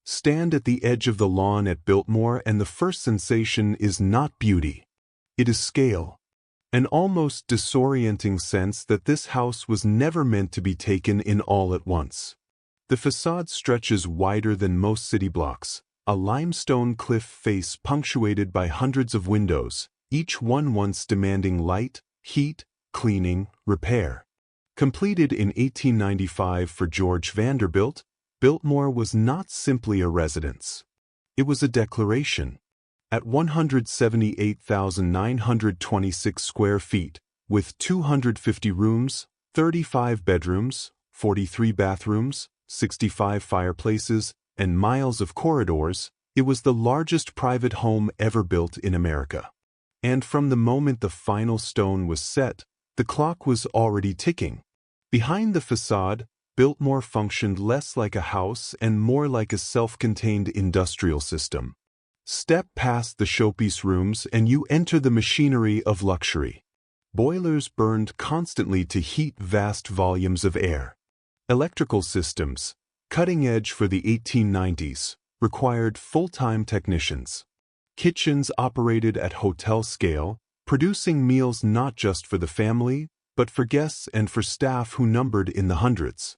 Stand at the edge of the lawn at Biltmore and the first sensation is not beauty. It is scale. An almost disorienting sense that this house was never meant to be taken in all at once. The facade stretches wider than most city blocks, a limestone cliff face punctuated by hundreds of windows, each one once demanding light, heat, cleaning, repair. Completed in 1895 for George Vanderbilt, Biltmore was not simply a residence. It was a declaration. At 178,926 square feet, with 250 rooms, 35 bedrooms, 43 bathrooms, 65 fireplaces, and miles of corridors, it was the largest private home ever built in America. And from the moment the final stone was set, the clock was already ticking. Behind the facade, Biltmore functioned less like a house and more like a self-contained industrial system. Step past the showpiece rooms and you enter the machinery of luxury. Boilers burned constantly to heat vast volumes of air. Electrical systems, cutting edge for the 1890s, required full-time technicians. Kitchens operated at hotel scale, producing meals not just for the family, but for guests and for staff who numbered in the hundreds.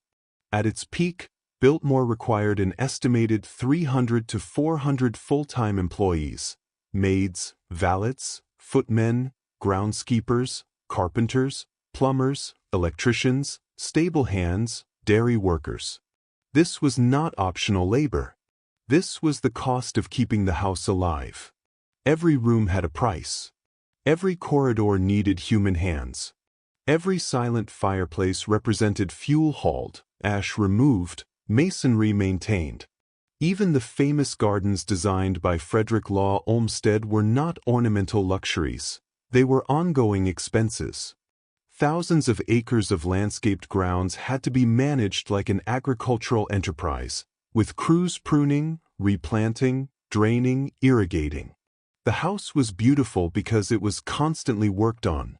At its peak, Biltmore required an estimated 300 to 400 full-time employees, maids, valets, footmen, groundskeepers, carpenters, plumbers, electricians, stable hands, dairy workers. This was not optional labor. This was the cost of keeping the house alive. Every room had a price. Every corridor needed human hands. Every silent fireplace represented fuel hauled, ash removed, masonry maintained. Even the famous gardens designed by Frederick Law Olmsted were not ornamental luxuries. They were ongoing expenses. Thousands of acres of landscaped grounds had to be managed like an agricultural enterprise, with crews pruning, replanting, draining, irrigating. The house was beautiful because it was constantly worked on.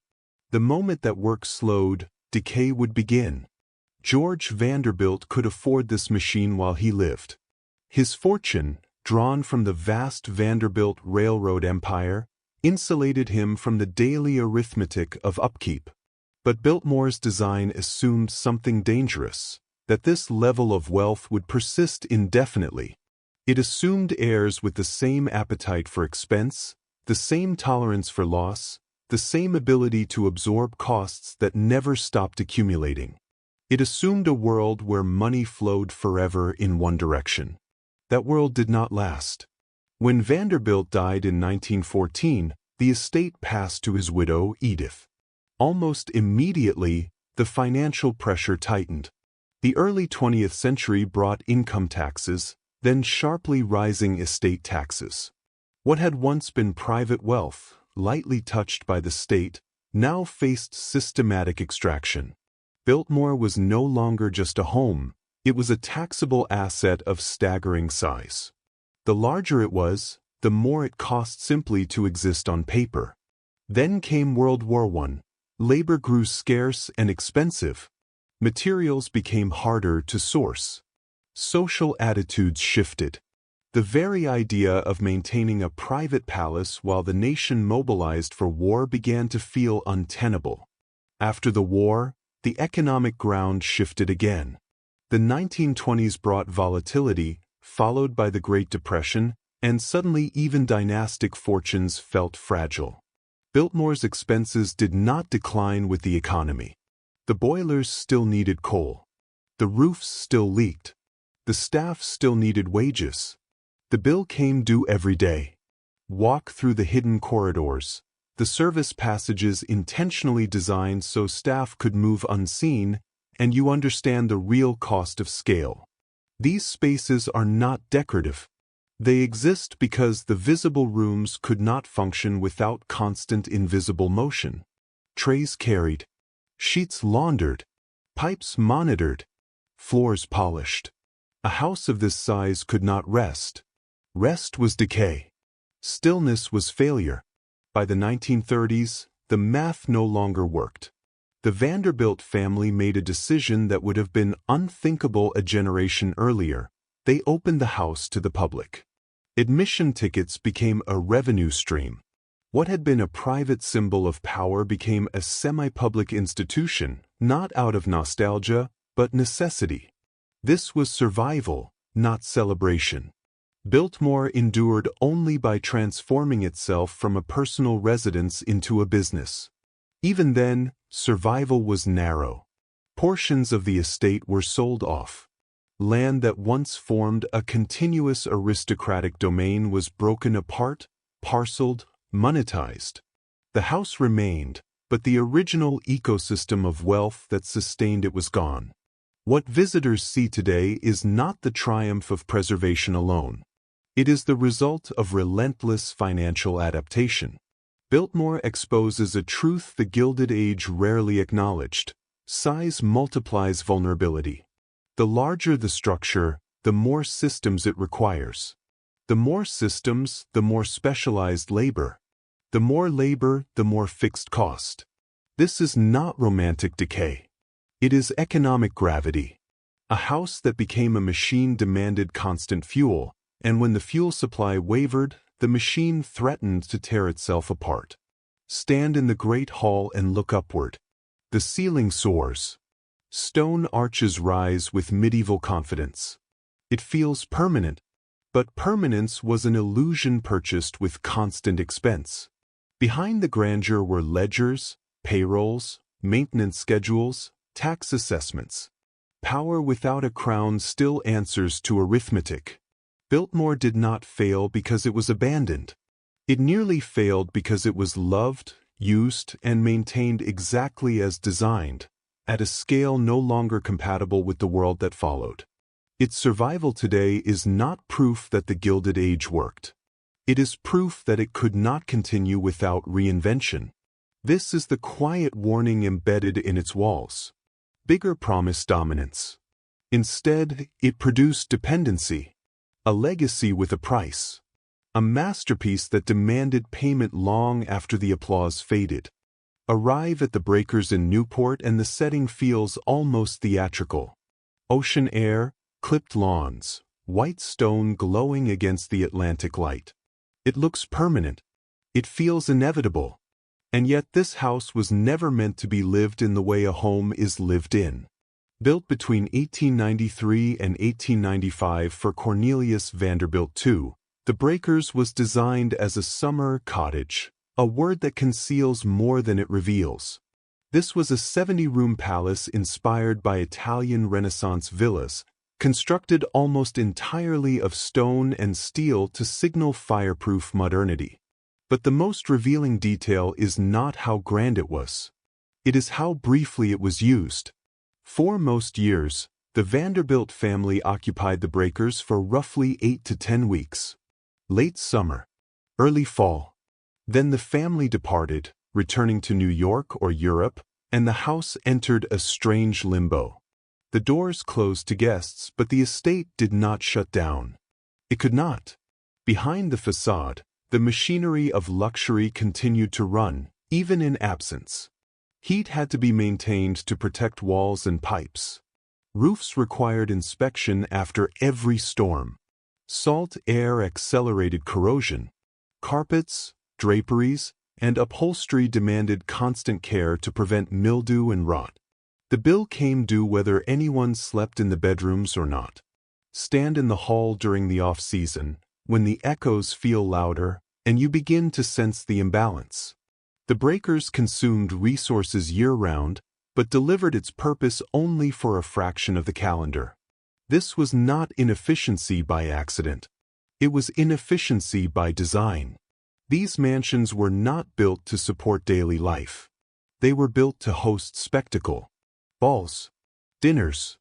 The moment that work slowed, decay would begin. George Vanderbilt could afford this machine while he lived. His fortune, drawn from the vast Vanderbilt railroad empire, insulated him from the daily arithmetic of upkeep. But Biltmore's design assumed something dangerous, that this level of wealth would persist indefinitely. It assumed heirs with the same appetite for expense, the same tolerance for loss, the same ability to absorb costs that never stopped accumulating. It assumed a world where money flowed forever in one direction. That world did not last. When Vanderbilt died in 1914, the estate passed to his widow, Edith. Almost immediately, the financial pressure tightened. The early 20th century brought income taxes, then sharply rising estate taxes. What had once been private wealth, lightly touched by the state, now faced systematic extraction. Biltmore was no longer just a home, it was a taxable asset of staggering size. The larger it was, the more it cost simply to exist on paper. Then came World War I. Labor grew scarce and expensive. Materials became harder to source. Social attitudes shifted. The very idea of maintaining a private palace while the nation mobilized for war began to feel untenable. After the war, the economic ground shifted again. The 1920s brought volatility, followed by the Great Depression, and suddenly even dynastic fortunes felt fragile. Biltmore's expenses did not decline with the economy. The boilers still needed coal. The roofs still leaked. The staff still needed wages. The bill came due every day. Walk through the hidden corridors, the service passages intentionally designed so staff could move unseen, and you understand the real cost of scale. These spaces are not decorative. They exist because the visible rooms could not function without constant invisible motion. Trays carried, sheets laundered, pipes monitored, floors polished. A house of this size could not rest. Rest was decay. Stillness was failure. By the 1930s, the math no longer worked. The Vanderbilt family made a decision that would have been unthinkable a generation earlier. They opened the house to the public. Admission tickets became a revenue stream. What had been a private symbol of power became a semi-public institution, not out of nostalgia, but necessity. This was survival, not celebration. Biltmore endured only by transforming itself from a personal residence into a business. Even then, survival was narrow. Portions of the estate were sold off. Land that once formed a continuous aristocratic domain was broken apart, parceled, monetized. The house remained, but the original ecosystem of wealth that sustained it was gone. What visitors see today is not the triumph of preservation alone. It is the result of relentless financial adaptation. Biltmore exposes a truth the Gilded Age rarely acknowledged. Size multiplies vulnerability. The larger the structure, the more systems it requires. The more systems, the more specialized labor. The more labor, the more fixed cost. This is not romantic decay. It is economic gravity. A house that became a machine demanded constant fuel, and when the fuel supply wavered, the machine threatened to tear itself apart. Stand in the great hall and look upward. The ceiling soars. Stone arches rise with medieval confidence. It feels permanent, but permanence was an illusion purchased with constant expense. Behind the grandeur were ledgers, payrolls, maintenance schedules, tax assessments. Power without a crown still answers to arithmetic. Biltmore did not fail because it was abandoned. It nearly failed because it was loved, used, and maintained exactly as designed, at a scale no longer compatible with the world that followed. Its survival today is not proof that the Gilded Age worked. It is proof that it could not continue without reinvention. This is the quiet warning embedded in its walls. Bigger promised dominance. Instead, it produced dependency. A legacy with a price. A masterpiece that demanded payment long after the applause faded. Arrive at the breakers in Newport and the setting feels almost theatrical. Ocean air, clipped lawns, white stone glowing against the Atlantic light. It looks permanent. It feels inevitable. And yet this house was never meant to be lived in the way a home is lived in. Built between 1893 and 1895 for Cornelius Vanderbilt II, the Breakers was designed as a summer cottage, a word that conceals more than it reveals. This was a 70-room palace inspired by Italian Renaissance villas, constructed almost entirely of stone and steel to signal fireproof modernity. But the most revealing detail is not how grand it was. It is how briefly it was used. For most years, the Vanderbilt family occupied the Breakers for roughly 8 to 10 weeks. Late summer, early fall. Then the family departed, returning to New York or Europe, and the house entered a strange limbo. The doors closed to guests, but the estate did not shut down. It could not. Behind the facade, the machinery of luxury continued to run, even in absence. Heat had to be maintained to protect walls and pipes. Roofs required inspection after every storm. Salt air accelerated corrosion. Carpets, draperies, and upholstery demanded constant care to prevent mildew and rot. The bill came due whether anyone slept in the bedrooms or not. Stand in the hall during the off-season, when the echoes feel louder, and you begin to sense the imbalance. The Breakers consumed resources year-round, but delivered its purpose only for a fraction of the calendar. This was not inefficiency by accident. It was inefficiency by design. These mansions were not built to support daily life. They were built to host spectacle. Balls, dinners,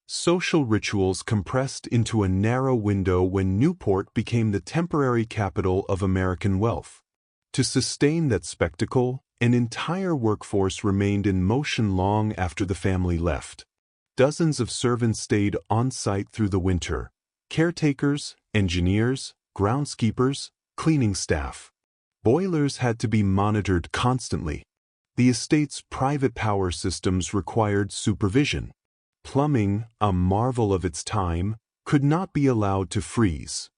social rituals compressed into a narrow window when Newport became the temporary capital of American wealth. To sustain that spectacle, an entire workforce remained in motion long after the family left. Dozens of servants stayed on-site through the winter. Caretakers, engineers, groundskeepers, cleaning staff. Boilers had to be monitored constantly. The estate's private power systems required supervision. Plumbing, a marvel of its time, could not be allowed to freeze.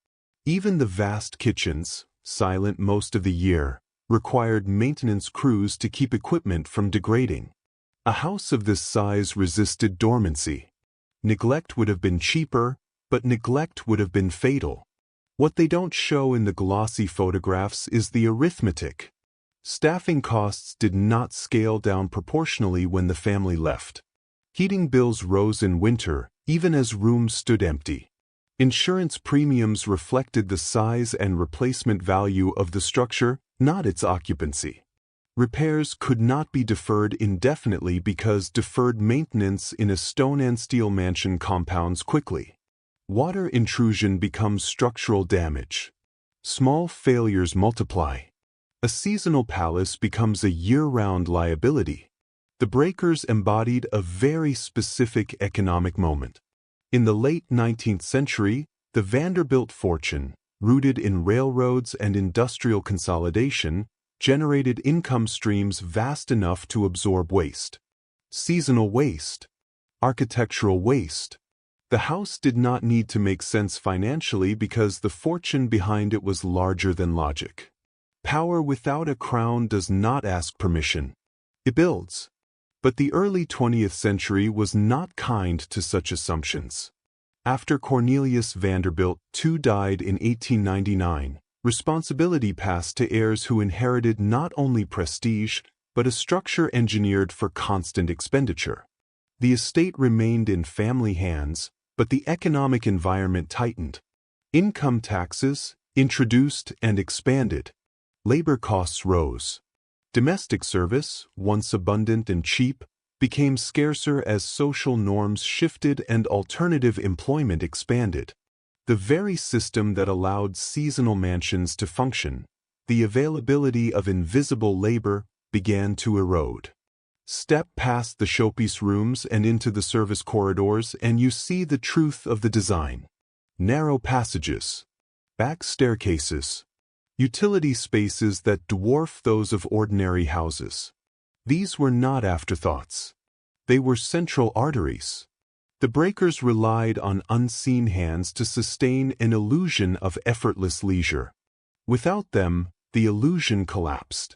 Even the vast kitchens, silent most of the year, required maintenance crews to keep equipment from degrading. A house of this size resisted dormancy. Neglect would have been cheaper, but neglect would have been fatal. What they don't show in the glossy photographs is the arithmetic. Staffing costs did not scale down proportionally when the family left. Heating bills rose in winter, even as rooms stood empty. Insurance premiums reflected the size and replacement value of the structure, not its occupancy. Repairs could not be deferred indefinitely because deferred maintenance in a stone and steel mansion compounds quickly. Water intrusion becomes structural damage. Small failures multiply. A seasonal palace becomes a year-round liability. The breakers embodied a very specific economic moment. In the late 19th century, the Vanderbilt fortune, rooted in railroads and industrial consolidation, generated income streams vast enough to absorb waste. Seasonal waste. Architectural waste. The house did not need to make sense financially because the fortune behind it was larger than logic. Power without a crown does not ask permission. It builds. But the early 20th century was not kind to such assumptions. After Cornelius Vanderbilt II died in 1899, responsibility passed to heirs who inherited not only prestige, but a structure engineered for constant expenditure. The estate remained in family hands, but the economic environment tightened. Income taxes, introduced and expanded. Labor costs rose. Domestic service, once abundant and cheap, became scarcer as social norms shifted and alternative employment expanded. The very system that allowed seasonal mansions to function, the availability of invisible labor, began to erode. Step past the showpiece rooms and into the service corridors and you see the truth of the design. Narrow passages. Back staircases. Utility spaces that dwarf those of ordinary houses. These were not afterthoughts. They were central arteries. The breakers relied on unseen hands to sustain an illusion of effortless leisure. Without them, the illusion collapsed.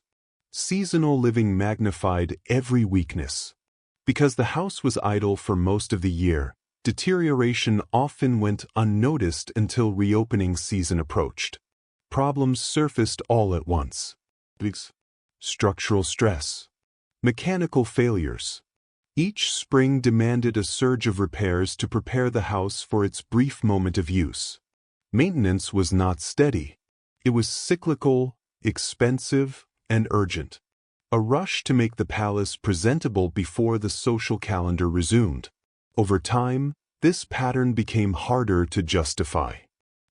Seasonal living magnified every weakness. Because the house was idle for most of the year, deterioration often went unnoticed until reopening season approached. Problems surfaced all at once. Structural stress. Mechanical failures. Each spring demanded a surge of repairs to prepare the house for its brief moment of use. Maintenance was not steady. It was cyclical, expensive, and urgent. A rush to make the palace presentable before the social calendar resumed. Over time, this pattern became harder to justify.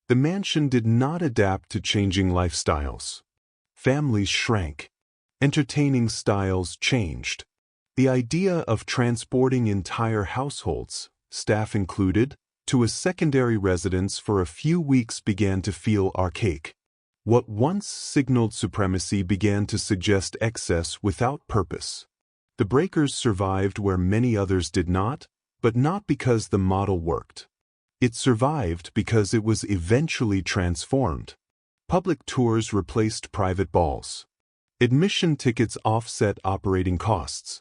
The mansion did not adapt to changing lifestyles. Families shrank. Entertaining styles changed. The idea of transporting entire households, staff included, to a secondary residence for a few weeks began to feel archaic. What once signaled supremacy began to suggest excess without purpose. The breakers survived where many others did not, but not because the model worked. It survived because it was eventually transformed. Public tours replaced private balls. Admission tickets offset operating costs.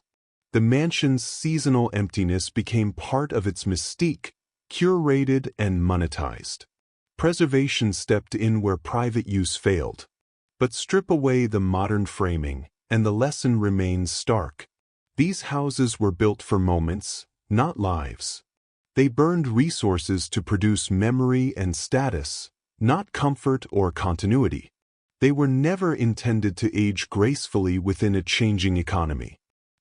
The mansion's seasonal emptiness became part of its mystique, curated and monetized. Preservation stepped in where private use failed. But strip away the modern framing, and the lesson remains stark. These houses were built for moments, not lives. They burned resources to produce memory and status, not comfort or continuity. They were never intended to age gracefully within a changing economy.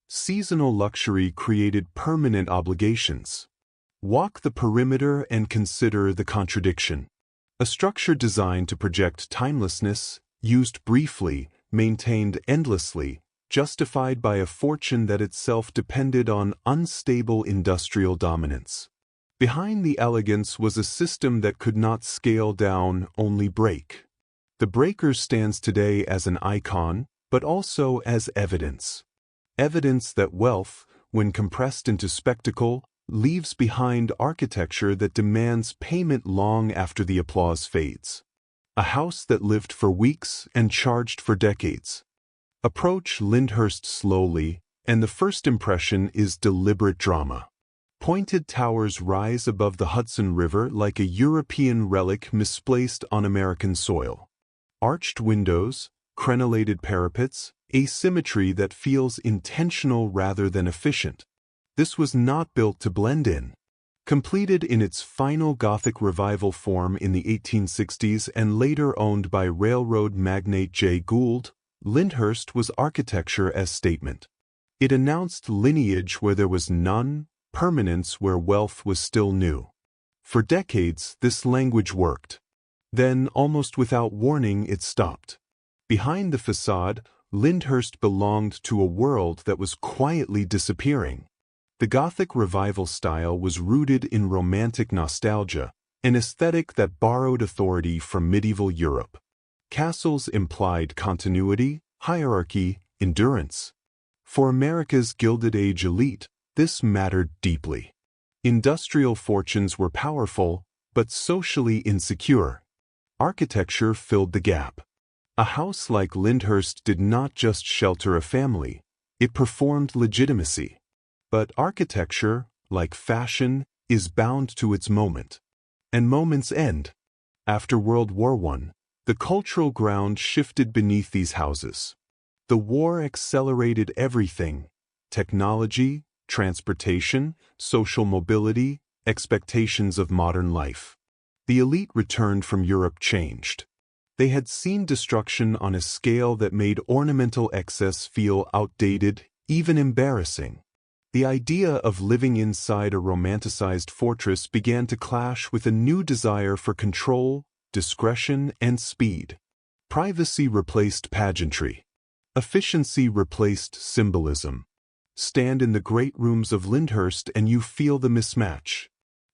Seasonal luxury created permanent obligations. Walk the perimeter and consider the contradiction. A structure designed to project timelessness, used briefly, maintained endlessly, justified by a fortune that itself depended on unstable industrial dominance. Behind the elegance was a system that could not scale down, only break. The breaker stands today as an icon, but also as evidence. Evidence that wealth, when compressed into spectacle, leaves behind architecture that demands payment long after the applause fades. A house that lived for weeks and charged for decades. Approach Lyndhurst slowly, and the first impression is deliberate drama. Pointed towers rise above the Hudson River like a European relic misplaced on American soil. Arched windows, crenellated parapets, asymmetry that feels intentional rather than efficient. This was not built to blend in. Completed in its final Gothic revival form in the 1860s and later owned by railroad magnate Jay Gould, Lyndhurst was architecture as statement. It announced lineage where there was none, permanence where wealth was still new. For decades, this language worked. Then, almost without warning, it stopped. Behind the facade, Lyndhurst belonged to a world that was quietly disappearing. The Gothic revival style was rooted in romantic nostalgia, an aesthetic that borrowed authority from medieval Europe. Castles implied continuity, hierarchy, endurance. For America's Gilded Age elite, this mattered deeply. Industrial fortunes were powerful, but socially insecure. Architecture filled the gap. A house like Lyndhurst did not just shelter a family, it performed legitimacy. But architecture, like fashion, is bound to its moment. And moments end. After World War I, the cultural ground shifted beneath these houses. The war accelerated everything: technology, transportation, social mobility, expectations of modern life. The elite returned from Europe changed. They had seen destruction on a scale that made ornamental excess feel outdated, even embarrassing. The idea of living inside a romanticized fortress began to clash with a new desire for control, discretion, and speed. Privacy replaced pageantry. Efficiency replaced symbolism. Stand in the great rooms of Lyndhurst and you feel the mismatch.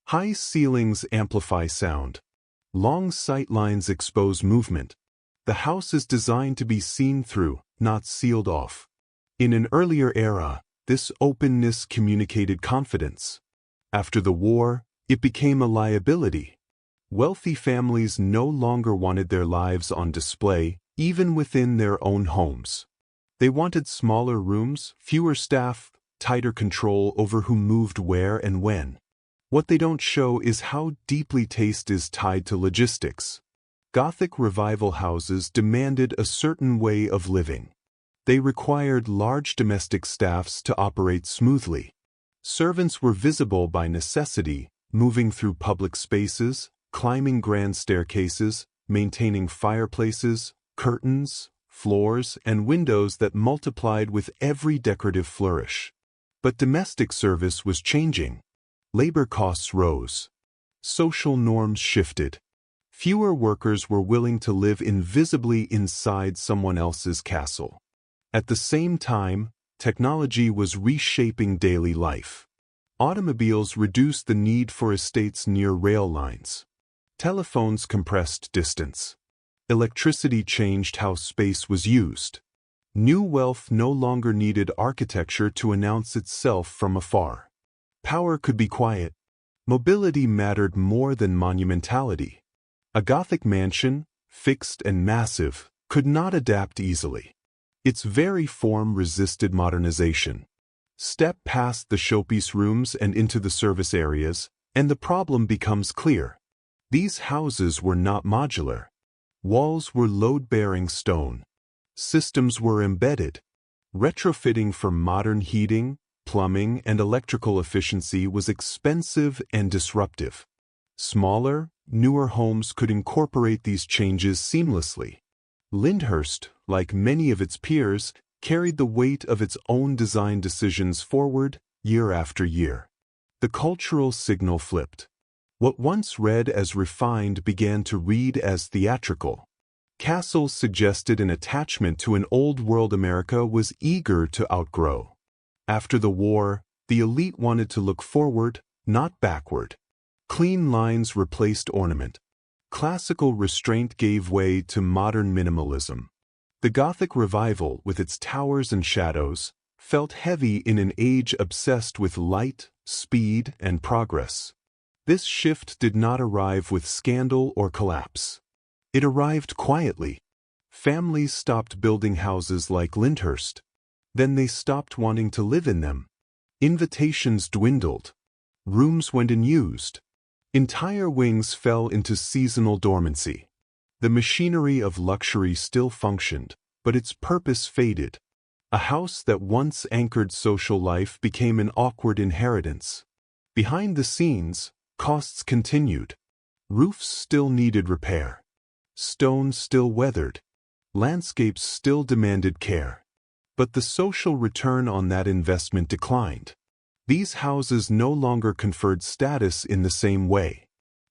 High ceilings amplify sound. Long sightlines expose movement. The house is designed to be seen through, not sealed off. In an earlier era, this openness communicated confidence. After the war, it became a liability. Wealthy families no longer wanted their lives on display, even within their own homes. They wanted smaller rooms, fewer staff, tighter control over who moved where and when. What they don't show is how deeply taste is tied to logistics. Gothic revival houses demanded a certain way of living. They required large domestic staffs to operate smoothly. Servants were visible by necessity, moving through public spaces, climbing grand staircases, maintaining fireplaces, curtains, floors, and windows that multiplied with every decorative flourish. But domestic service was changing. Labor costs rose. Social norms shifted. Fewer workers were willing to live invisibly inside someone else's castle. At the same time, technology was reshaping daily life. Automobiles reduced the need for estates near rail lines. Telephones compressed distance. Electricity changed how space was used. New wealth no longer needed architecture to announce itself from afar. Power could be quiet. Mobility mattered more than monumentality. A Gothic mansion, fixed and massive, could not adapt easily. Its very form resisted modernization. Step past the showpiece rooms and into the service areas, and the problem becomes clear. These houses were not modular. Walls were load-bearing stone. Systems were embedded. Retrofitting for modern heating, plumbing, and electrical efficiency was expensive and disruptive. Smaller, newer homes could incorporate these changes seamlessly. Lyndhurst, like many of its peers, carried the weight of its own design decisions forward year after year. The cultural signal flipped. What once read as refined began to read as theatrical. Castles suggested an attachment to an old-world America was eager to outgrow. After the war, the elite wanted to look forward, not backward. Clean lines replaced ornament. Classical restraint gave way to modern minimalism. The Gothic revival, with its towers and shadows, felt heavy in an age obsessed with light, speed, and progress. This shift did not arrive with scandal or collapse. It arrived quietly. Families stopped building houses like Lyndhurst. Then they stopped wanting to live in them. Invitations dwindled. Rooms went unused. Entire wings fell into seasonal dormancy. The machinery of luxury still functioned, but its purpose faded. A house that once anchored social life became an awkward inheritance. Behind the scenes, costs continued. Roofs still needed repair. Stone still weathered. Landscapes still demanded care. But the social return on that investment declined. These houses no longer conferred status in the same way.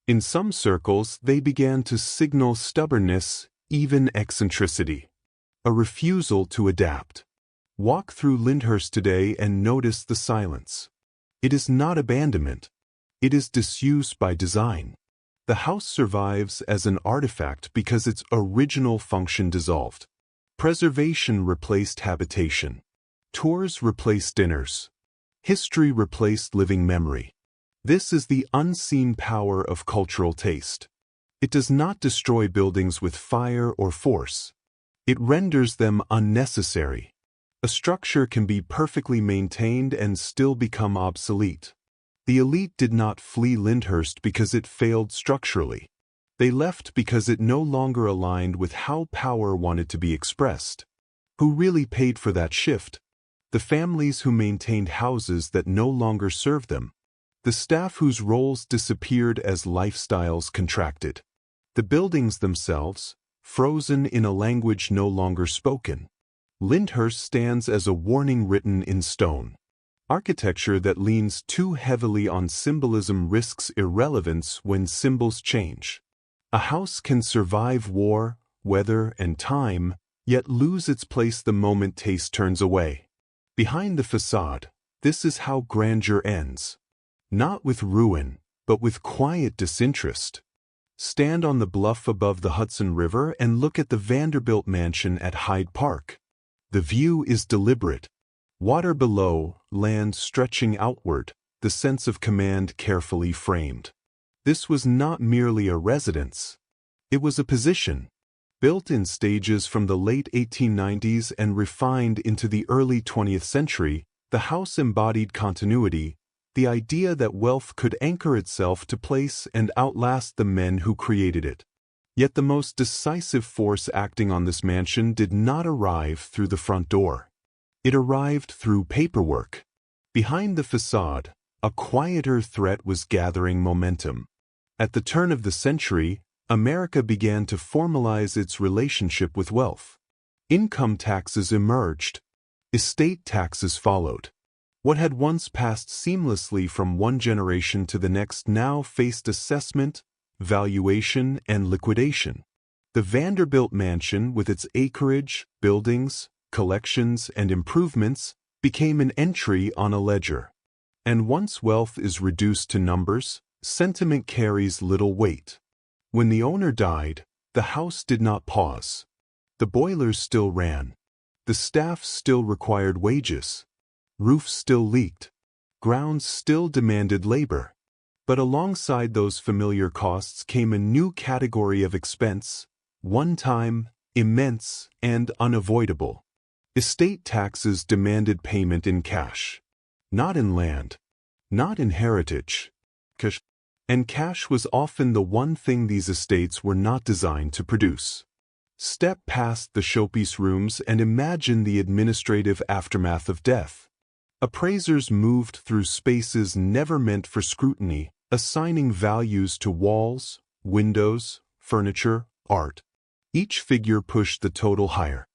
In some circles, they began to signal stubbornness, even eccentricity. A refusal to adapt. Walk through Lyndhurst today and notice the silence. It is not abandonment. It is disuse by design. The house survives as an artifact because its original function dissolved. Preservation replaced habitation. Tours replaced dinners. History replaced living memory. This is the unseen power of cultural taste. It does not destroy buildings with fire or force. It renders them unnecessary. A structure can be perfectly maintained and still become obsolete. The elite did not flee Lyndhurst because it failed structurally. They left because it no longer aligned with how power wanted to be expressed. Who really paid for that shift? The families who maintained houses that no longer served them. The staff whose roles disappeared as lifestyles contracted. The buildings themselves, frozen in a language no longer spoken. Lyndhurst stands as a warning written in stone. Architecture that leans too heavily on symbolism risks irrelevance when symbols change. A house can survive war, weather, and time, yet lose its place the moment taste turns away. Behind the facade, this is how grandeur ends. Not with ruin, but with quiet disinterest. Stand on the bluff above the Hudson River and look at the Vanderbilt Mansion at Hyde Park. The view is deliberate. Water below, land stretching outward, the sense of command carefully framed. This was not merely a residence. It was a position. Built in stages from the late 1890s and refined into the early 20th century, the house embodied continuity, the idea that wealth could anchor itself to place and outlast the men who created it. Yet the most decisive force acting on this mansion did not arrive through the front door. It arrived through paperwork. Behind the facade, a quieter threat was gathering momentum. At the turn of the century, America began to formalize its relationship with wealth. Income taxes emerged. Estate taxes followed. What had once passed seamlessly from one generation to the next now faced assessment, valuation, and liquidation. The Vanderbilt Mansion, with its acreage, buildings, collections, and improvements, became an entry on a ledger. And once wealth is reduced to numbers, sentiment carries little weight. When the owner died, the house did not pause. The boilers still ran. The staff still required wages. Roofs still leaked. Grounds still demanded labor. But alongside those familiar costs came a new category of expense, one-time, immense, and unavoidable. Estate taxes demanded payment in cash. Not in land. Not in heritage. And cash was often the one thing these estates were not designed to produce. Step past the showpiece rooms and imagine the administrative aftermath of death. Appraisers moved through spaces never meant for scrutiny, assigning values to walls, windows, furniture, art. Each figure pushed the total higher.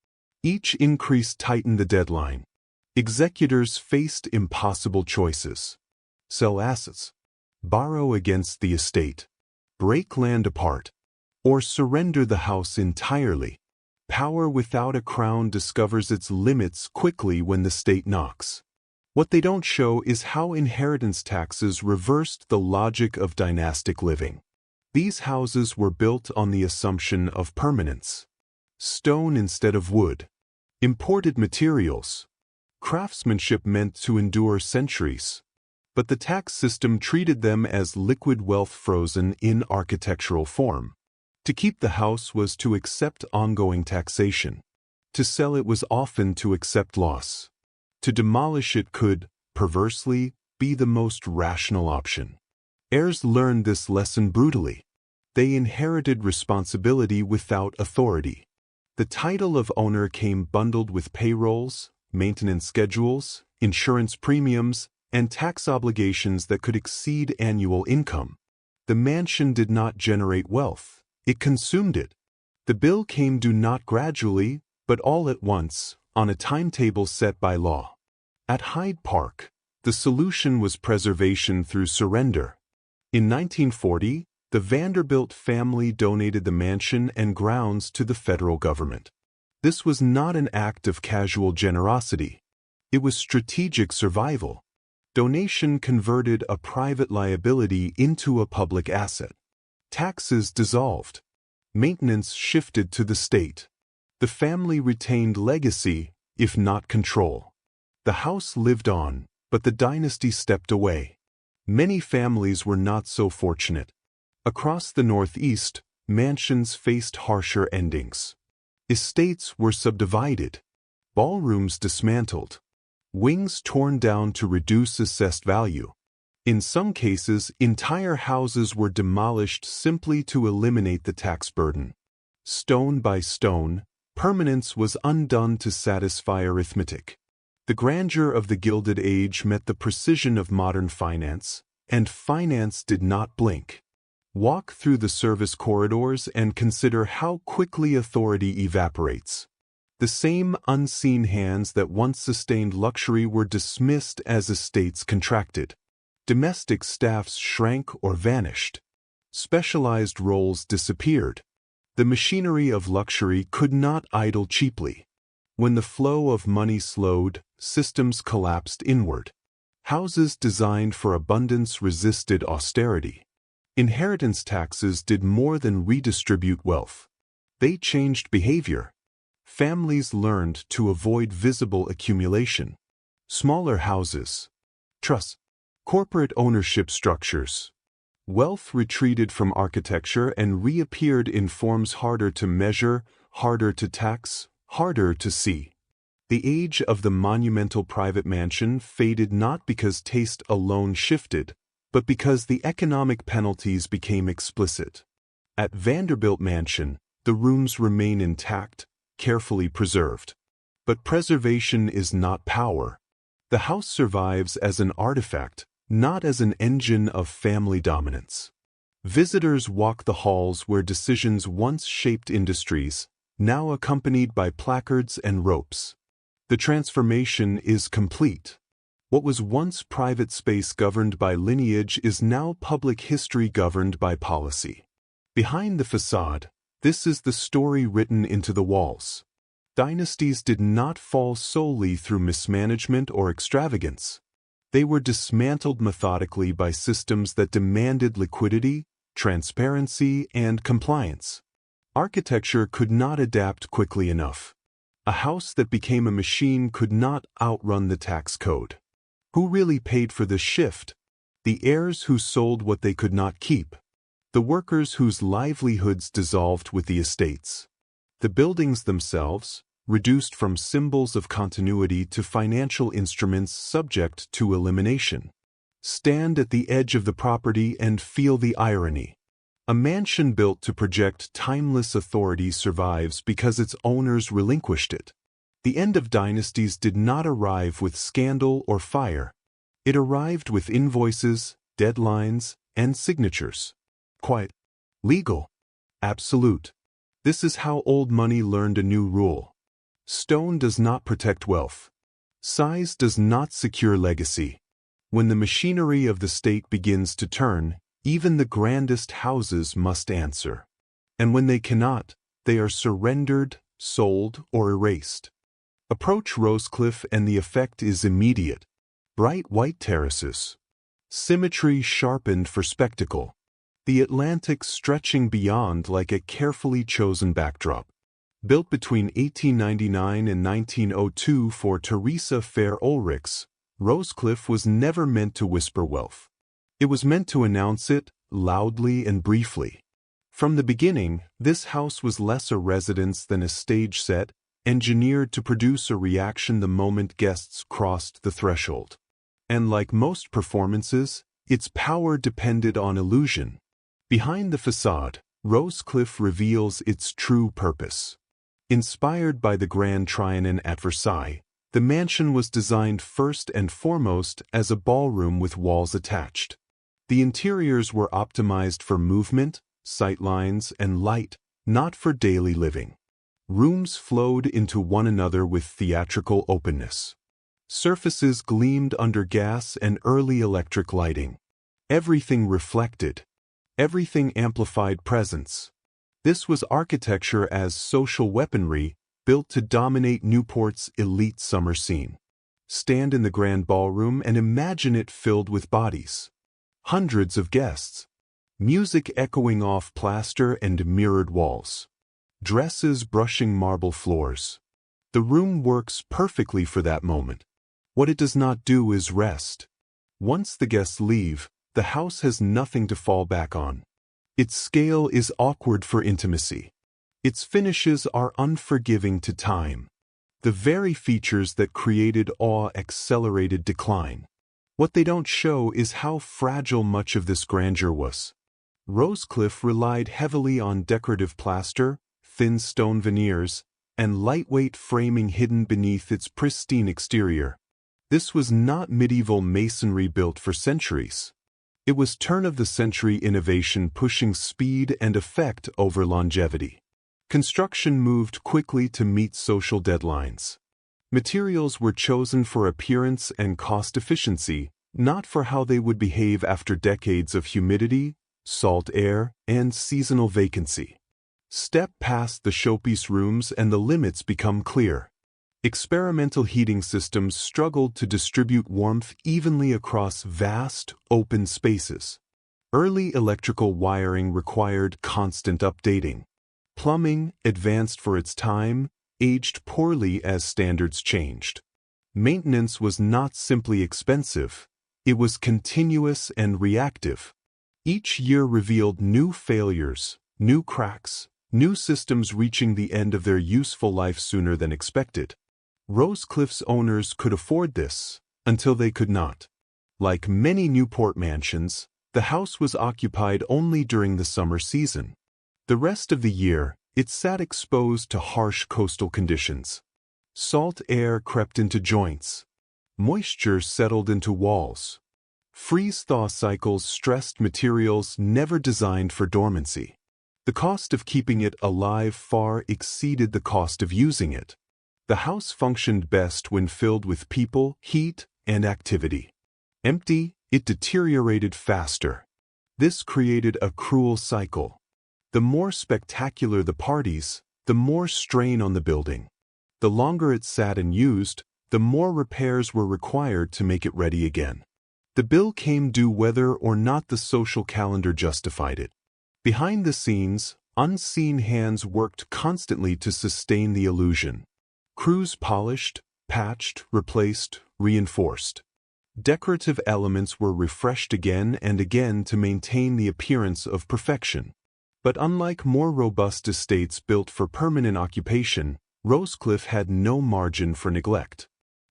Each increase tightened the deadline. Executors faced impossible choices. Sell assets. Borrow against the estate. Break land apart. Or surrender the house entirely. Power without a crown discovers its limits quickly when the state knocks. What they don't show is how inheritance taxes reversed the logic of dynastic living. These houses were built on the assumption of permanence. Stone instead of wood. Imported materials. Craftsmanship meant to endure centuries. but the tax system treated them as liquid wealth frozen in architectural form. To keep the house was to accept ongoing taxation. To sell it was often to accept loss. To demolish it could, perversely, be the most rational option. Heirs learned this lesson brutally. They inherited responsibility without authority. The title of owner came bundled with payrolls, maintenance schedules, insurance premiums, and tax obligations that could exceed annual income. The mansion did not generate wealth, it consumed it. The bill came due not gradually, but all at once, on a timetable set by law. At Hyde Park, the solution was preservation through surrender. In 1940, the Vanderbilt family donated the mansion and grounds to the federal government. This was not an act of casual generosity. It was strategic survival. Donation converted a private liability into a public asset. Taxes dissolved. Maintenance shifted to the state. The family retained legacy, if not control. The house lived on, but the dynasty stepped away. Many families were not so fortunate. Across the Northeast, mansions faced harsher endings. Estates were subdivided. Ballrooms dismantled. Wings torn down to reduce assessed value. In some cases, entire houses were demolished simply to eliminate the tax burden. Stone by stone, permanence was undone to satisfy arithmetic. The grandeur of the Gilded Age met the precision of modern finance, and finance did not blink. Walk through the service corridors and consider how quickly authority evaporates. The same unseen hands that once sustained luxury were dismissed as estates contracted. Domestic staffs shrank or vanished. Specialized roles disappeared. The machinery of luxury could not idle cheaply. When the flow of money slowed, systems collapsed inward. Houses designed for abundance resisted austerity. Inheritance taxes did more than redistribute wealth. They changed behavior. Families learned to avoid visible accumulation. Smaller houses, trusts, corporate ownership structures. Wealth retreated from architecture and reappeared in forms harder to measure, harder to tax, harder to see. The age of the monumental private mansion faded not because taste alone shifted, but because the economic penalties became explicit. At Vanderbilt Mansion, the rooms remain intact, carefully preserved. But preservation is not power. The house survives as an artifact, not as an engine of family dominance. Visitors walk the halls where decisions once shaped industries, now accompanied by placards and ropes. The transformation is complete. What was once private space governed by lineage is now public history governed by policy. Behind the facade, this is the story written into the walls. Dynasties did not fall solely through mismanagement or extravagance. They were dismantled methodically by systems that demanded liquidity, transparency, and compliance. Architecture could not adapt quickly enough. A house that became a machine could not outrun the tax code. Who really paid for this shift? The heirs who sold what they could not keep. The workers whose livelihoods dissolved with the estates. The buildings themselves, reduced from symbols of continuity to financial instruments subject to elimination. Stand at the edge of the property and feel the irony. A mansion built to project timeless authority survives because its owners relinquished it. The end of dynasties did not arrive with scandal or fire. It arrived with invoices, deadlines, and signatures. Quiet. Legal. Absolute. This is how old money learned a new rule. Stone does not protect wealth. Size does not secure legacy. When the machinery of the state begins to turn, even the grandest houses must answer. And when they cannot, they are surrendered, sold, or erased. Approach Rosecliff and the effect is immediate. Bright white terraces. Symmetry sharpened for spectacle. The Atlantic stretching beyond like a carefully chosen backdrop. Built between 1899 and 1902 for Teresa Fair Ulrichs, Rosecliff was never meant to whisper wealth. It was meant to announce it, loudly and briefly. From the beginning, this house was less a residence than a stage set, engineered to produce a reaction the moment guests crossed the threshold. And like most performances, its power depended on illusion. Behind the facade, Rosecliff reveals its true purpose. Inspired by the Grand Trianon at Versailles, the mansion was designed first and foremost as a ballroom with walls attached. The interiors were optimized for movement, sightlines, and light, not for daily living. Rooms flowed into one another with theatrical openness. Surfaces gleamed under gas and early electric lighting. Everything reflected. Everything amplified presence. This was architecture as social weaponry, built to dominate Newport's elite summer scene. Stand in the grand ballroom and imagine it filled with bodies. Hundreds of guests. Music echoing off plaster and mirrored walls. Dresses brushing marble floors. The room works perfectly for that moment. What it does not do is rest. Once the guests leave, the house has nothing to fall back on. Its scale is awkward for intimacy. Its finishes are unforgiving to time. The very features that created awe accelerated decline. What they don't show is how fragile much of this grandeur was. Rosecliff relied heavily on decorative plaster, thin stone veneers, and lightweight framing hidden beneath its pristine exterior. This was not medieval masonry built for centuries. It was turn-of-the-century innovation pushing speed and effect over longevity. Construction moved quickly to meet social deadlines. Materials were chosen for appearance and cost efficiency, not for how they would behave after decades of humidity, salt air, and seasonal vacancy. Step past the showpiece rooms and the limits become clear. Experimental heating systems struggled to distribute warmth evenly across vast, open spaces. Early electrical wiring required constant updating. Plumbing, advanced for its time, aged poorly as standards changed. Maintenance was not simply expensive, it was continuous and reactive. Each year revealed new failures, new cracks, new systems reaching the end of their useful life sooner than expected. Rosecliff's owners could afford this, until they could not. Like many Newport mansions, the house was occupied only during the summer season. The rest of the year, it sat exposed to harsh coastal conditions. Salt air crept into joints. Moisture settled into walls. Freeze-thaw cycles stressed materials never designed for dormancy. The cost of keeping it alive far exceeded the cost of using it. The house functioned best when filled with people, heat, and activity. Empty, it deteriorated faster. This created a cruel cycle. The more spectacular the parties, the more strain on the building. The longer it sat and used, the more repairs were required to make it ready again. The bill came due whether or not the social calendar justified it. Behind the scenes, unseen hands worked constantly to sustain the illusion. Crews polished, patched, replaced, reinforced. Decorative elements were refreshed again and again to maintain the appearance of perfection. But unlike more robust estates built for permanent occupation, Rosecliff had no margin for neglect.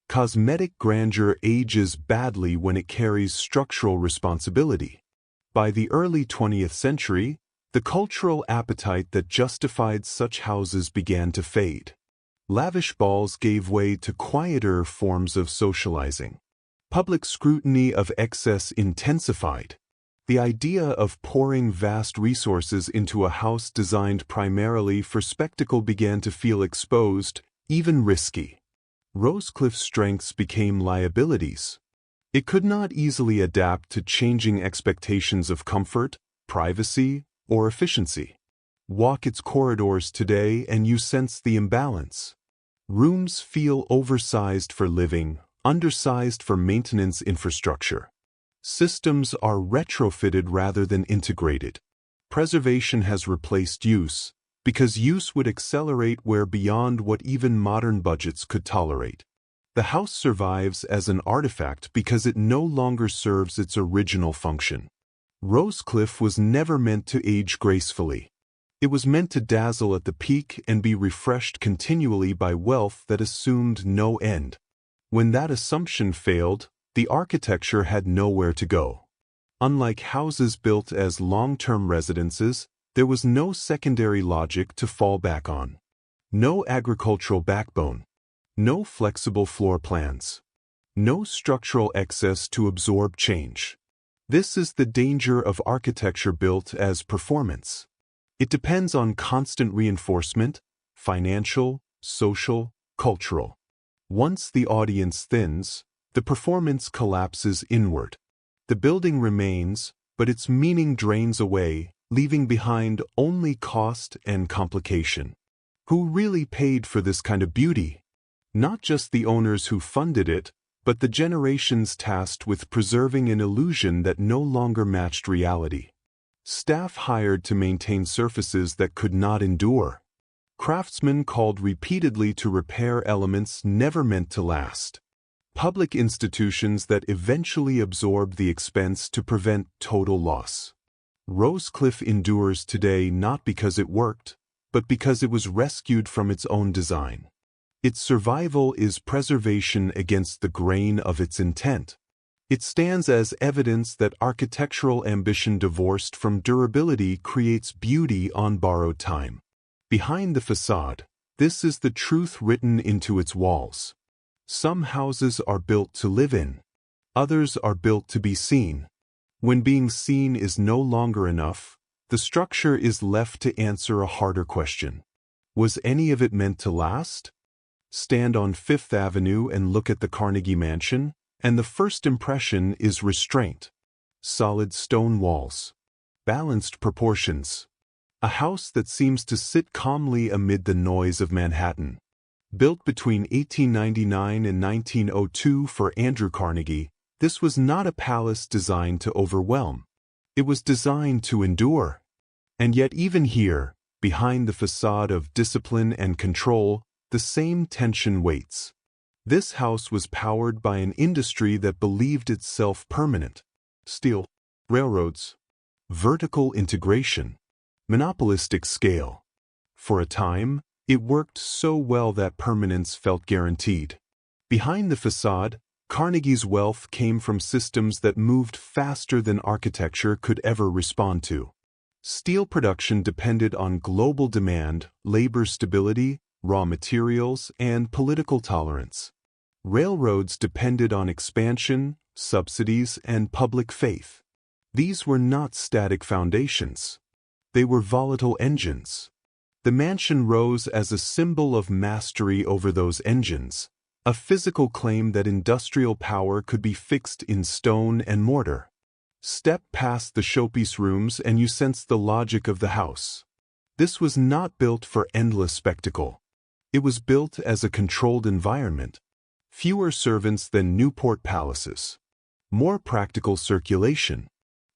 Cosmetic grandeur ages badly when it carries structural responsibility. By the early 20th century, the cultural appetite that justified such houses began to fade. Lavish balls gave way to quieter forms of socializing. Public scrutiny of excess intensified. The idea of pouring vast resources into a house designed primarily for spectacle began to feel exposed, even risky. Rosecliff's strengths became liabilities. It could not easily adapt to changing expectations of comfort, privacy, or efficiency. Walk its corridors today and you sense the imbalance. Rooms feel oversized for living, undersized for maintenance infrastructure. Systems are retrofitted rather than integrated. Preservation has replaced use, because use would accelerate where beyond what even modern budgets could tolerate. The house survives as an artifact because it no longer serves its original function. Rosecliff was never meant to age gracefully. It was meant to dazzle at the peak and be refreshed continually by wealth that assumed no end. When that assumption failed, the architecture had nowhere to go. Unlike houses built as long-term residences, there was no secondary logic to fall back on. No agricultural backbone. No flexible floor plans. No structural excess to absorb change. This is the danger of architecture built as performance. It depends on constant reinforcement, financial, social, cultural. Once the audience thins, the performance collapses inward. The building remains, but its meaning drains away, leaving behind only cost and complication. Who really paid for this kind of beauty? Not just the owners who funded it, but the generations tasked with preserving an illusion that no longer matched reality. Staff hired to maintain surfaces that could not endure. Craftsmen called repeatedly to repair elements never meant to last. Public institutions that eventually absorbed the expense to prevent total loss. Rosecliff endures today not because it worked, but because it was rescued from its own design. Its survival is preservation against the grain of its intent. It stands as evidence that architectural ambition divorced from durability creates beauty on borrowed time. Behind the facade, this is the truth written into its walls. Some houses are built to live in. Others are built to be seen. When being seen is no longer enough, the structure is left to answer a harder question. Was any of it meant to last? Stand on Fifth Avenue and look at the Carnegie Mansion, and the first impression is restraint. Solid stone walls. Balanced proportions. A house that seems to sit calmly amid the noise of Manhattan. Built between 1899 and 1902 for Andrew Carnegie, this was not a palace designed to overwhelm. It was designed to endure. And yet even here, behind the facade of discipline and control, the same tension waits. This house was powered by an industry that believed itself permanent. Steel, railroads, vertical integration, monopolistic scale. For a time, it worked so well that permanence felt guaranteed. Behind the facade, Carnegie's wealth came from systems that moved faster than architecture could ever respond to. Steel production depended on global demand, labor stability, raw materials, and political tolerance. Railroads depended on expansion, subsidies, and public faith. These were not static foundations. They were volatile engines. The mansion rose as a symbol of mastery over those engines, a physical claim that industrial power could be fixed in stone and mortar. Step past the showpiece rooms and you sense the logic of the house. This was not built for endless spectacle. It was built as a controlled environment. Fewer servants than Newport palaces. More practical circulation.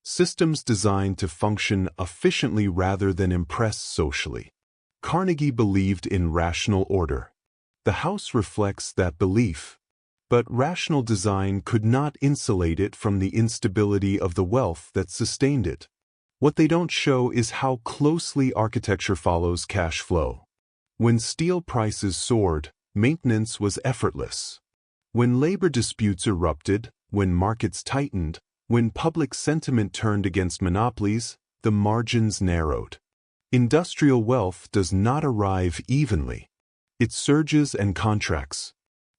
Systems designed to function efficiently rather than impress socially. Carnegie believed in rational order. The house reflects that belief. But rational design could not insulate it from the instability of the wealth that sustained it. What they don't show is how closely architecture follows cash flow. When steel prices soared, maintenance was effortless. When labor disputes erupted, when markets tightened, when public sentiment turned against monopolies, the margins narrowed. Industrial wealth does not arrive evenly. It surges and contracts.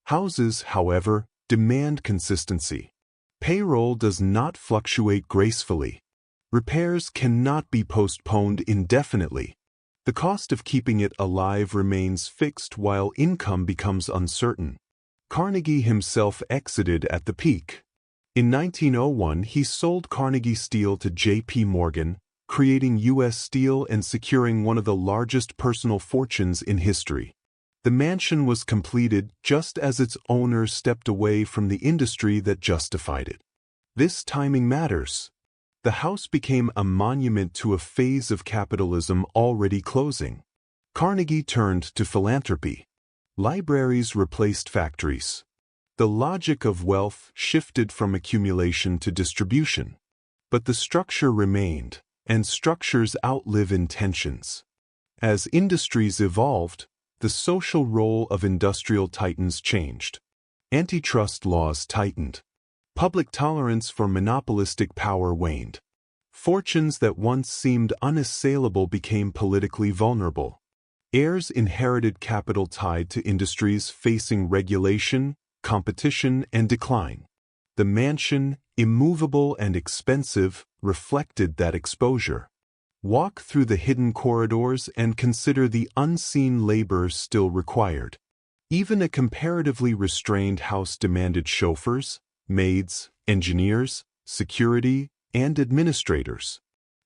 Houses, however, demand consistency. Payroll does not fluctuate gracefully. Repairs cannot be postponed indefinitely. The cost of keeping it alive remains fixed while income becomes uncertain. Carnegie himself exited at the peak. In 1901, he sold Carnegie Steel to J.P. Morgan, creating U.S. Steel and securing one of the largest personal fortunes in history. The mansion was completed just as its owner stepped away from the industry that justified it. This timing matters. The house became a monument to a phase of capitalism already closing. Carnegie turned to philanthropy. Libraries replaced factories. The logic of wealth shifted from accumulation to distribution. But the structure remained, and structures outlive intentions. As industries evolved, the social role of industrial titans changed. Antitrust laws tightened. Public tolerance for monopolistic power waned. Fortunes that once seemed unassailable became politically vulnerable. Heirs inherited capital tied to industries facing regulation, competition, and decline. The mansion, immovable and expensive, reflected that exposure. Walk through the hidden corridors and consider the unseen labor still required. Even a comparatively restrained house demanded chauffeurs, maids, engineers, security, and administrators.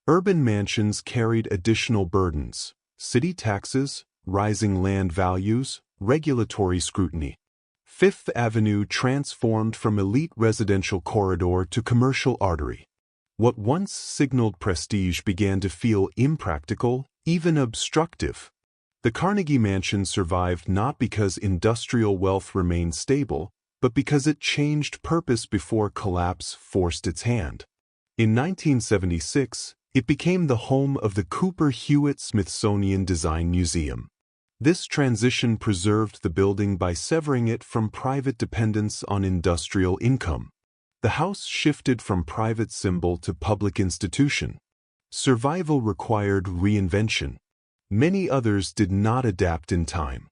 Urban mansions carried additional burdens: city taxes, rising land values, regulatory scrutiny. Fifth Avenue transformed from elite residential corridor to commercial artery. What once signaled prestige began to feel impractical, even obstructive. The Carnegie Mansion survived not because industrial wealth remained stable, but because it changed purpose before collapse forced its hand. In 1976, it became the home of the Cooper Hewitt Smithsonian Design Museum. This transition preserved the building by severing it from private dependence on industrial income. The house shifted from private symbol to public institution. Survival required reinvention. Many others did not adapt in time.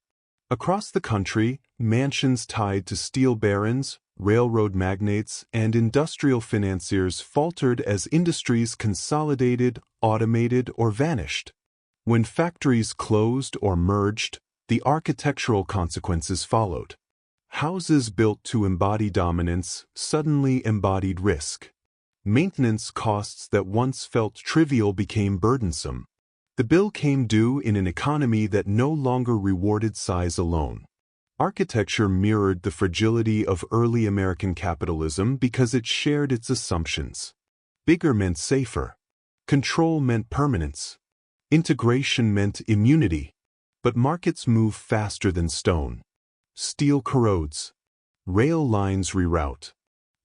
Across the country, mansions tied to steel barons, railroad magnates, and industrial financiers faltered as industries consolidated, automated, or vanished. When factories closed or merged, the architectural consequences followed. Houses built to embody dominance suddenly embodied risk. Maintenance costs that once felt trivial became burdensome. The bill came due in an economy that no longer rewarded size alone. Architecture mirrored the fragility of early American capitalism because it shared its assumptions. Bigger meant safer. Control meant permanence. Integration meant immunity. But markets move faster than stone. Steel corrodes. Rail lines reroute.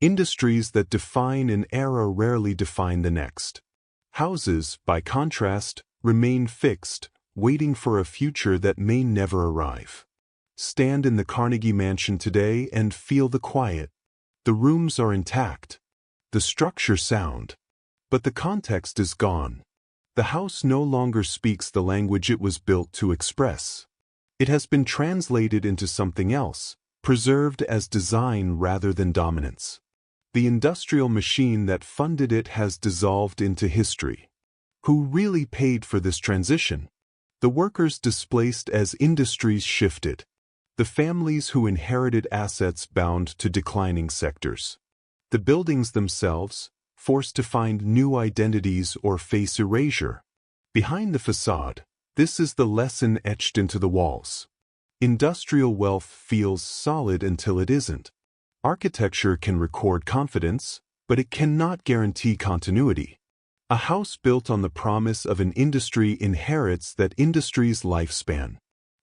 Industries that define an era rarely define the next. Houses, by contrast, remain fixed, waiting for a future that may never arrive. Stand in the Carnegie Mansion today and feel the quiet. The rooms are intact. The structure sound. But the context is gone. The house no longer speaks the language it was built to express. It has been translated into something else, preserved as design rather than dominance. The industrial machine that funded it has dissolved into history. Who really paid for this transition? The workers displaced as industries shifted. The families who inherited assets bound to declining sectors. The buildings themselves, forced to find new identities or face erasure. Behind the facade, this is the lesson etched into the walls. Industrial wealth feels solid until it isn't. Architecture can record confidence, but it cannot guarantee continuity. A house built on the promise of an industry inherits that industry's lifespan.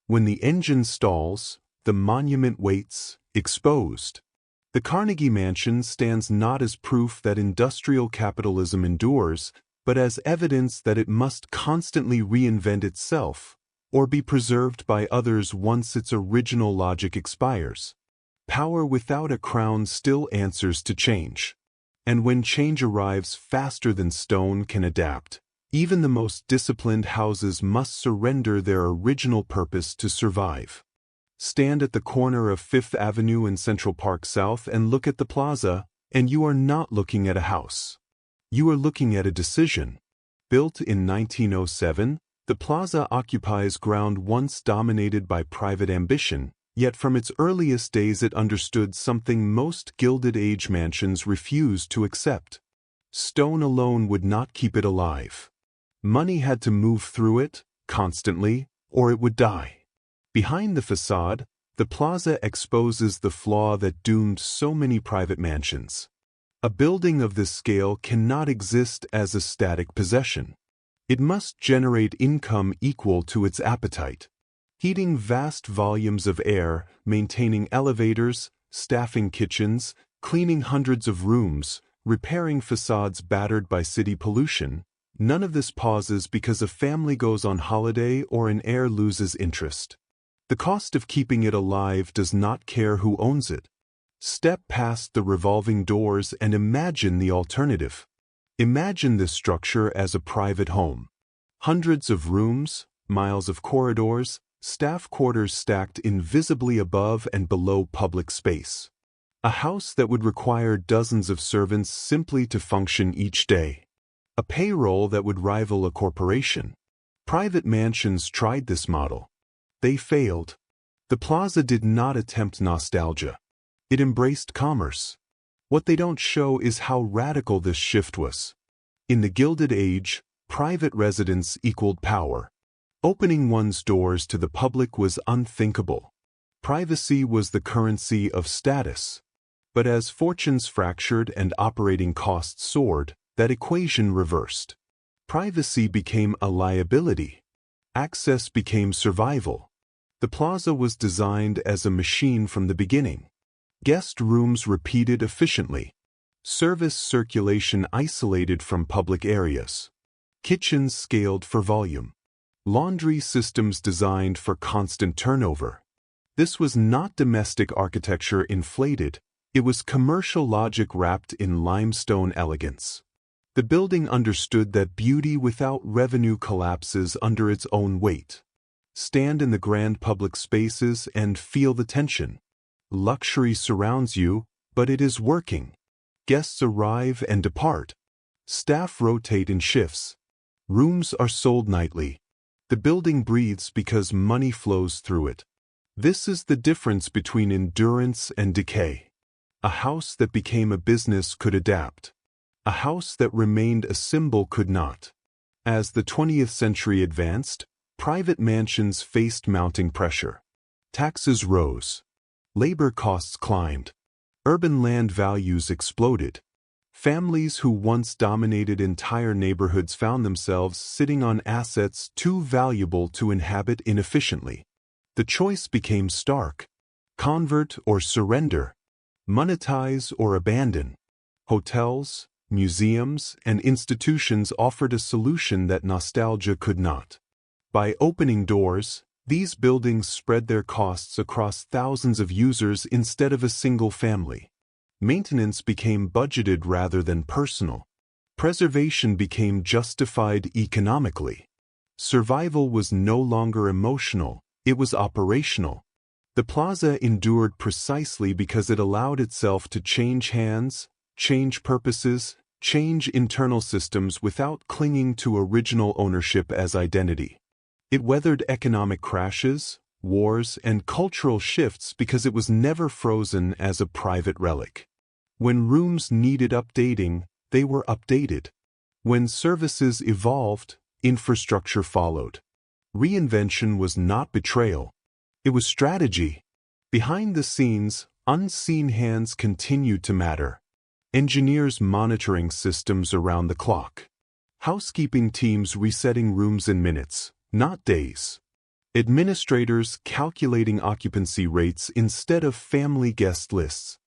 When the engine stalls, the monument waits, exposed. The Carnegie Mansion stands not as proof that industrial capitalism endures, but as evidence that it must constantly reinvent itself, or be preserved by others once its original logic expires. Power without a crown still answers to change. And when change arrives faster than stone can adapt, even the most disciplined houses must surrender their original purpose to survive. Stand at the corner of Fifth Avenue and Central Park South and look at the plaza, and you are not looking at a house. You are looking at a decision. Built in 1907, the plaza occupies ground once dominated by private ambition, yet from its earliest days it understood something most Gilded Age mansions refused to accept. Stone alone would not keep it alive. Money had to move through it, constantly, or it would die. Behind the facade, the plaza exposes the flaw that doomed so many private mansions. A building of this scale cannot exist as a static possession. It must generate income equal to its appetite. Heating vast volumes of air, maintaining elevators, staffing kitchens, cleaning hundreds of rooms, repairing facades battered by city pollution. None of this pauses because a family goes on holiday or an heir loses interest. The cost of keeping it alive does not care who owns it. Step past the revolving doors and imagine the alternative. Imagine this structure as a private home. Hundreds of rooms, miles of corridors, staff quarters stacked invisibly above and below public space. A house that would require dozens of servants simply to function each day. A payroll that would rival a corporation. Private mansions tried this model. They failed. The plaza did not attempt nostalgia. It embraced commerce. What they don't show is how radical this shift was. In the Gilded Age, private residence equaled power. Opening one's doors to the public was unthinkable. Privacy was the currency of status. But as fortunes fractured and operating costs soared, that equation reversed. Privacy became a liability. Access became survival. The plaza was designed as a machine from the beginning. Guest rooms repeated efficiently. Service circulation isolated from public areas. Kitchens scaled for volume. Laundry systems designed for constant turnover. This was not domestic architecture inflated, it was commercial logic wrapped in limestone elegance. The building understood that beauty without revenue collapses under its own weight. Stand in the grand public spaces and feel the tension. Luxury surrounds you, but it is working. Guests arrive and depart. Staff rotate in shifts. Rooms are sold nightly. The building breathes because money flows through it. This is the difference between endurance and decay. A house that became a business could adapt. A house that remained a symbol could not. As the 20th century advanced, private mansions faced mounting pressure. Taxes rose. Labor costs climbed. Urban land values exploded. Families who once dominated entire neighborhoods found themselves sitting on assets too valuable to inhabit inefficiently. The choice became stark. Convert or surrender. Monetize or abandon. Hotels, museums, and institutions offered a solution that nostalgia could not. By opening doors, these buildings spread their costs across thousands of users instead of a single family. Maintenance became budgeted rather than personal. Preservation became justified economically. Survival was no longer emotional, it was operational. The plaza endured precisely because it allowed itself to change hands, change purposes, change internal systems without clinging to original ownership as identity. It weathered economic crashes, wars, and cultural shifts because it was never frozen as a private relic. When rooms needed updating, they were updated. When services evolved, infrastructure followed. Reinvention was not betrayal. It was strategy. Behind the scenes, unseen hands continued to matter. Engineers monitoring systems around the clock. Housekeeping teams resetting rooms in minutes, not days. Administrators calculating occupancy rates instead of family guest lists.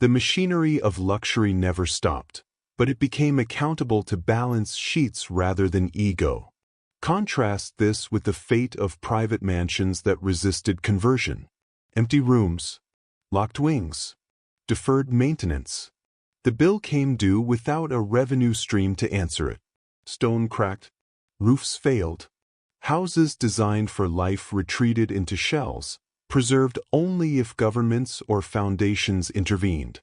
The machinery of luxury never stopped, but it became accountable to balance sheets rather than ego. Contrast this with the fate of private mansions that resisted conversion. Empty rooms, locked wings, deferred maintenance. The bill came due without a revenue stream to answer it. Stone cracked, roofs failed. Houses designed for life retreated into shells, preserved only if governments or foundations intervened.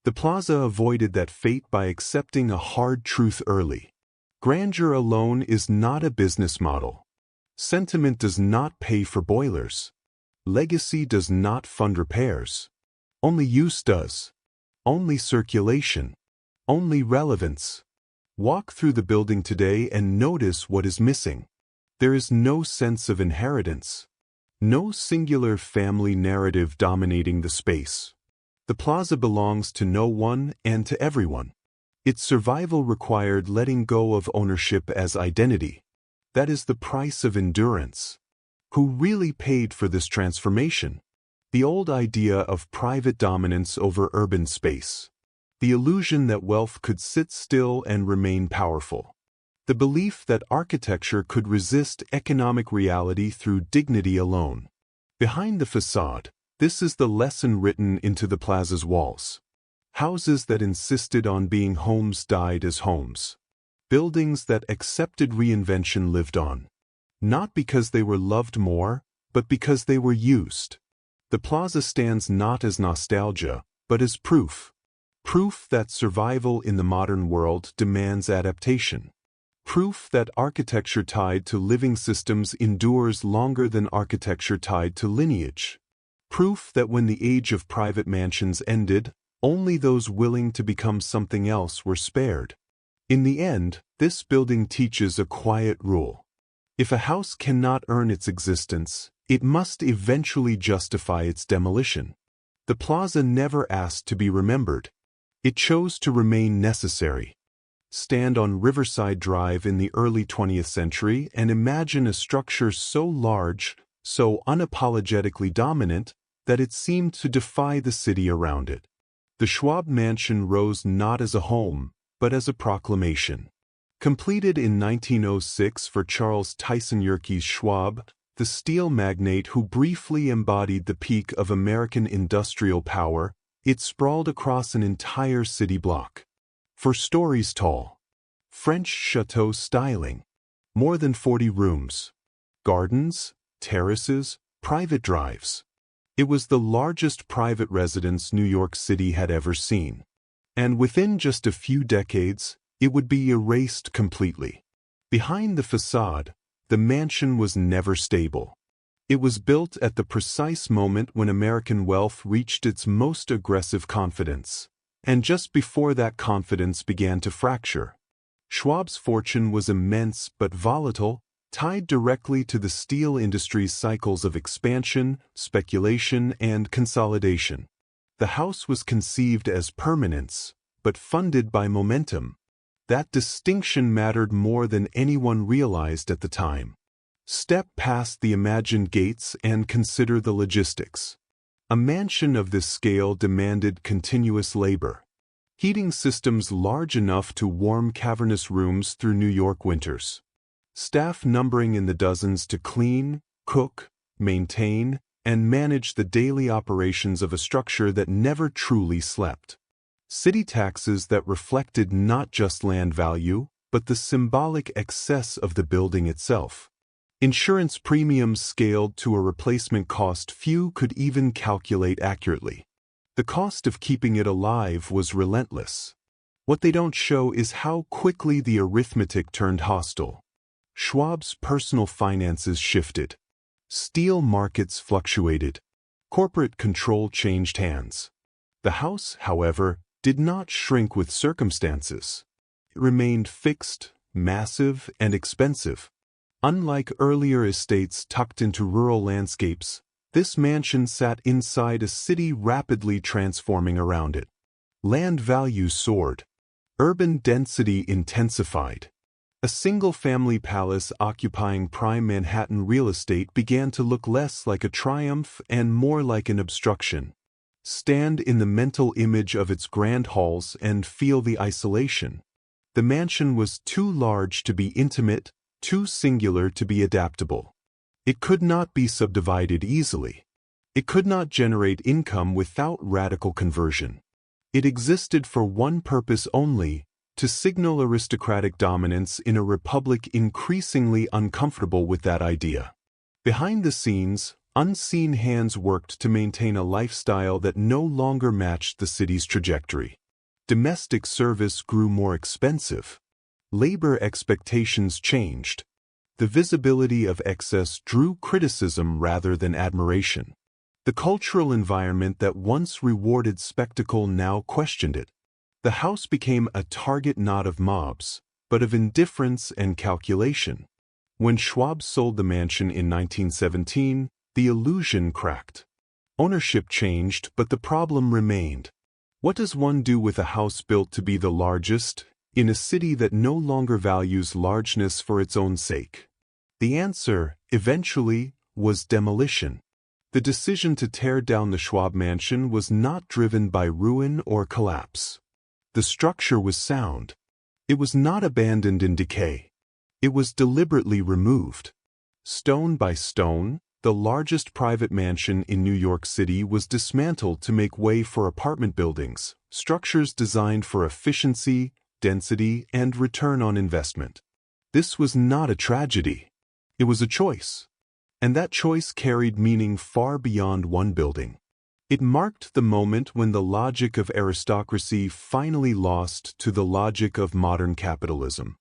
The plaza avoided that fate by accepting a hard truth early. Grandeur alone is not a business model. Sentiment does not pay for boilers. Legacy does not fund repairs. Only use does. Only circulation. Only relevance. Walk through the building today and notice what is missing. There is no sense of inheritance. No singular family narrative dominating the space. The plaza belongs to no one and to everyone. Its survival required letting go of ownership as identity. That is the price of endurance. Who really paid for this transformation? The old idea of private dominance over urban space. The illusion that wealth could sit still and remain powerful. The belief that architecture could resist economic reality through dignity alone. Behind the facade, this is the lesson written into the plaza's walls. Houses that insisted on being homes died as homes. Buildings that accepted reinvention lived on. Not because they were loved more, but because they were used. The plaza stands not as nostalgia, but as proof. Proof that survival in the modern world demands adaptation. Proof that architecture tied to living systems endures longer than architecture tied to lineage. Proof that when the age of private mansions ended, only those willing to become something else were spared. In the end, this building teaches a quiet rule. If a house cannot earn its existence, it must eventually justify its demolition. The plaza never asked to be remembered. It chose to remain necessary. Stand on Riverside Drive in the early 20th century and imagine a structure so large, so unapologetically dominant, that it seemed to defy the city around it. The Schwab Mansion rose not as a home, but as a proclamation. Completed in 1906 for Charles Tyson Yerkes Schwab, the steel magnate who briefly embodied the peak of American industrial power, it sprawled across an entire city block. 4 stories tall. French chateau styling. More than 40 rooms. Gardens, terraces, private drives. It was the largest private residence New York City had ever seen. And within just a few decades, it would be erased completely. Behind the facade, the mansion was never stable. It was built at the precise moment when American wealth reached its most aggressive confidence, and just before that confidence began to fracture. Schwab's fortune was immense but volatile, tied directly to the steel industry's cycles of expansion, speculation, and consolidation. The house was conceived as permanence, but funded by momentum. That distinction mattered more than anyone realized at the time. Step past the imagined gates and consider the logistics. A mansion of this scale demanded continuous labor. Heating systems large enough to warm cavernous rooms through New York winters. Staff numbering in the dozens to clean, cook, maintain, and manage the daily operations of a structure that never truly slept. City taxes that reflected not just land value, but the symbolic excess of the building itself. Insurance premiums scaled to a replacement cost few could even calculate accurately. The cost of keeping it alive was relentless. What they don't show is how quickly the arithmetic turned hostile. Schwab's personal finances shifted. Steel markets fluctuated. Corporate control changed hands. The house, however, did not shrink with circumstances. It remained fixed, massive, and expensive. Unlike earlier estates tucked into rural landscapes, this mansion sat inside a city rapidly transforming around it. Land values soared. Urban density intensified. A single-family palace occupying prime Manhattan real estate began to look less like a triumph and more like an obstruction. Stand in the mental image of its grand halls and feel the isolation. The mansion was too large to be intimate, too singular to be adaptable. It could not be subdivided easily. It could not generate income without radical conversion. It existed for one purpose only, to signal aristocratic dominance in a republic increasingly uncomfortable with that idea. Behind the scenes, unseen hands worked to maintain a lifestyle that no longer matched the city's trajectory. Domestic service grew more expensive. Labor expectations changed. The visibility of excess drew criticism rather than admiration. The cultural environment that once rewarded spectacle now questioned it. The house became a target not of mobs, but of indifference and calculation. When Schwab sold the mansion in 1917, the illusion cracked. Ownership changed, but the problem remained. What does one do with a house built to be the largest, in a city that no longer values largeness for its own sake? The answer, eventually, was demolition. The decision to tear down the Schwab mansion was not driven by ruin or collapse. The structure was sound. It was not abandoned in decay. It was deliberately removed. Stone by stone, the largest private mansion in New York City was dismantled to make way for apartment buildings, structures designed for efficiency, density, and return on investment. This was not a tragedy. It was a choice. And that choice carried meaning far beyond one building. It marked the moment when the logic of aristocracy finally lost to the logic of modern capitalism.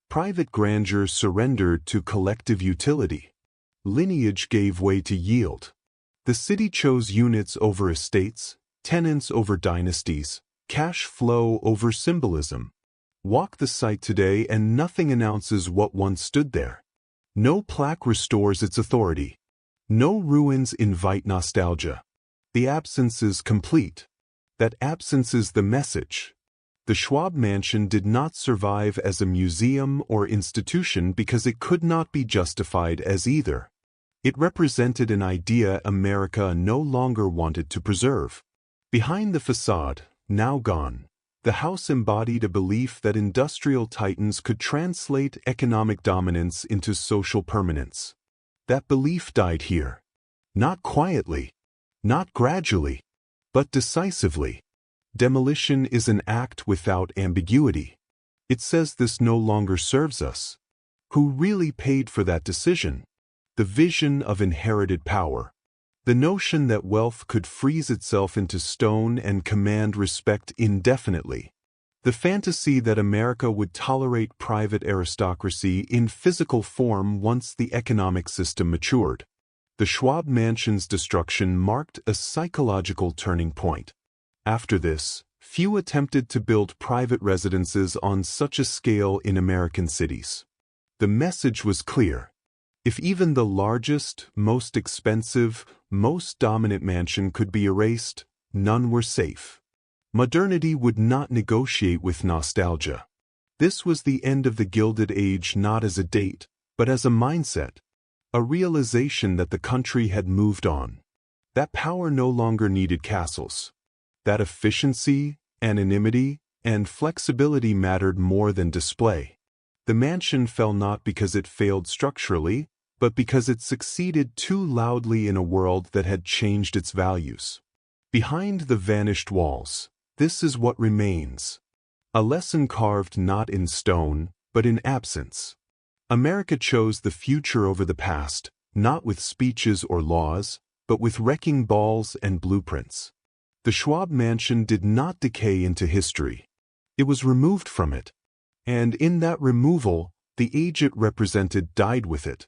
Private grandeur surrendered to collective utility. Lineage gave way to yield. The city chose units over estates, tenants over dynasties, cash flow over symbolism. Walk the site today and nothing announces what once stood there. No plaque restores its authority. No ruins invite nostalgia. The absence is complete. That absence is the message. The Schwab mansion did not survive as a museum or institution because it could not be justified as either. It represented an idea America no longer wanted to preserve. Behind the facade, now gone, the house embodied a belief that industrial titans could translate economic dominance into social permanence. That belief died here. Not quietly, not gradually, but decisively. Demolition is an act without ambiguity. It says this no longer serves us. Who really paid for that decision? The vision of inherited power. The notion that wealth could freeze itself into stone and command respect indefinitely. The fantasy that America would tolerate private aristocracy in physical form once the economic system matured. The Schwab mansion's destruction marked a psychological turning point. After this, few attempted to build private residences on such a scale in American cities. The message was clear. If even the largest, most expensive, most dominant mansion could be erased, none were safe. Modernity would not negotiate with nostalgia. This was the end of the Gilded Age not as a date, but as a mindset, a realization that the country had moved on. That power no longer needed castles. That efficiency, anonymity, and flexibility mattered more than display. The mansion fell not because it failed structurally, but because it succeeded too loudly in a world that had changed its values. Behind the vanished walls, this is what remains. A lesson carved not in stone, but in absence. America chose the future over the past, not with speeches or laws, but with wrecking balls and blueprints. The Schwab mansion did not decay into history. It was removed from it. And in that removal, the age it represented died with it.